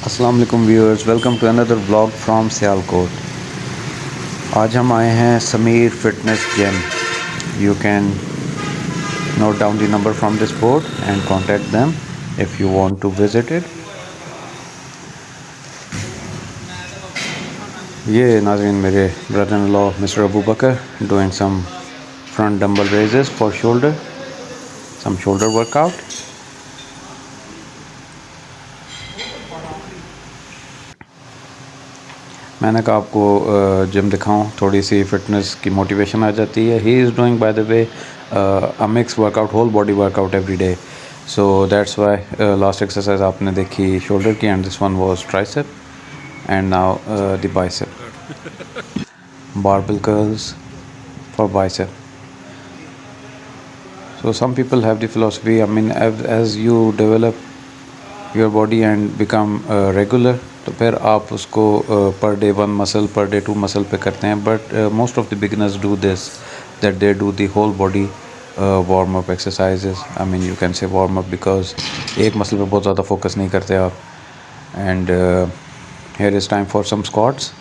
अस्सलाम वालेकुम viewers, welcome to another vlog from Sialkot. आज हम आए हैं Sameer fitness gym. You can note down the number from this board and contact them if you want to visit it. ये नाज़रीन मेरे brother in law mister Abu Bakar doing some front dumbbell raises for shoulder, some shoulder workout. मैंने कहा आपको gym दिखाऊं, थोड़ी सी fitness की motivation आ जाती है। He is doing by the way a mix workout, whole body workout every day, so that's why last exercise आपने देखी शोल्डर की and this one was tricep and now the bicep, barbell curls for bicep. So some people have the philosophy, I mean, as you develop your body and become regular, तो फिर आप उसको per day 1 मसल, per day 2 muscle पे करते हैं। But most of the beginners do this, that they do the whole body warm up exercises. I mean you can say warm up because एक muscle पे बहुत ज़्यादा फोकस नहीं करते आप। And here is time for some squats.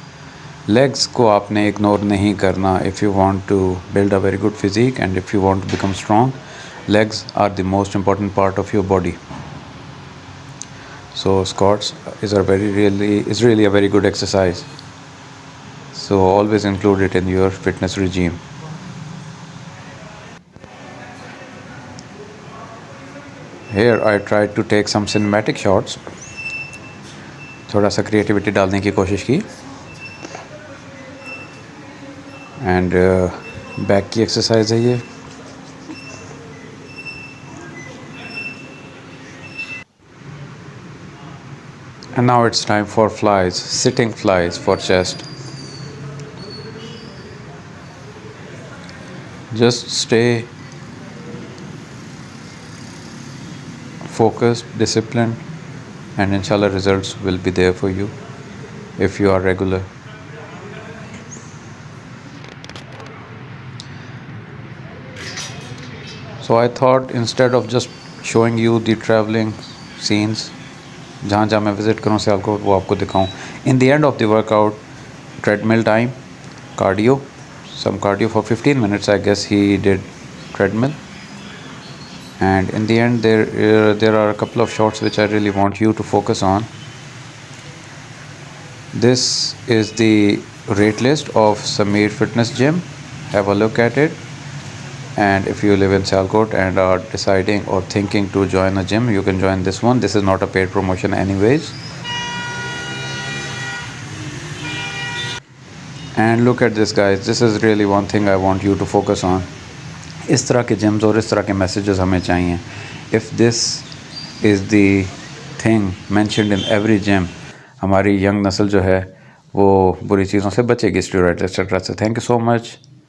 Legs को आपने ignore नहीं करना if you want to build a very good physique and if you want to become strong, legs are the most important part of your body. So squats is really a very good exercise, so always include it in your fitness regime. Here I tried to take some cinematic shots, थोड़ा सा creativity डालने की कोशिश की। And back की exercise है ये। And now it's time for flies, sitting flies for chest. Just stay focused, disciplined, and inshallah results will be there for you if you are regular. So I thought instead of just showing you the traveling scenes, जहाँ जहाँ मैं visit करूँ सियालकोट, वो आपको दिखाऊँ। In the end of the workout, treadmill time, cardio, some cardio for 15 minutes, I guess he did treadmill. And in the end there are a couple of shots which I really want you to focus on. This is the rate list of Sameer Fitness Gym. Have a look at it. And if you live in Sialkot and are deciding or thinking to join a gym, you can join this one. This is not a paid promotion anyways. And look at this guys, this is really one thing I want you to focus on. इस तरह के gyms और इस तरह के messages हमें चाहिए. If this is the thing mentioned in every gym, हमारी young नस्ल जो है वो बुरी चीज़ों से बचेगी, स्टेरॉइड एक्सेट्रा से। Thank you so much.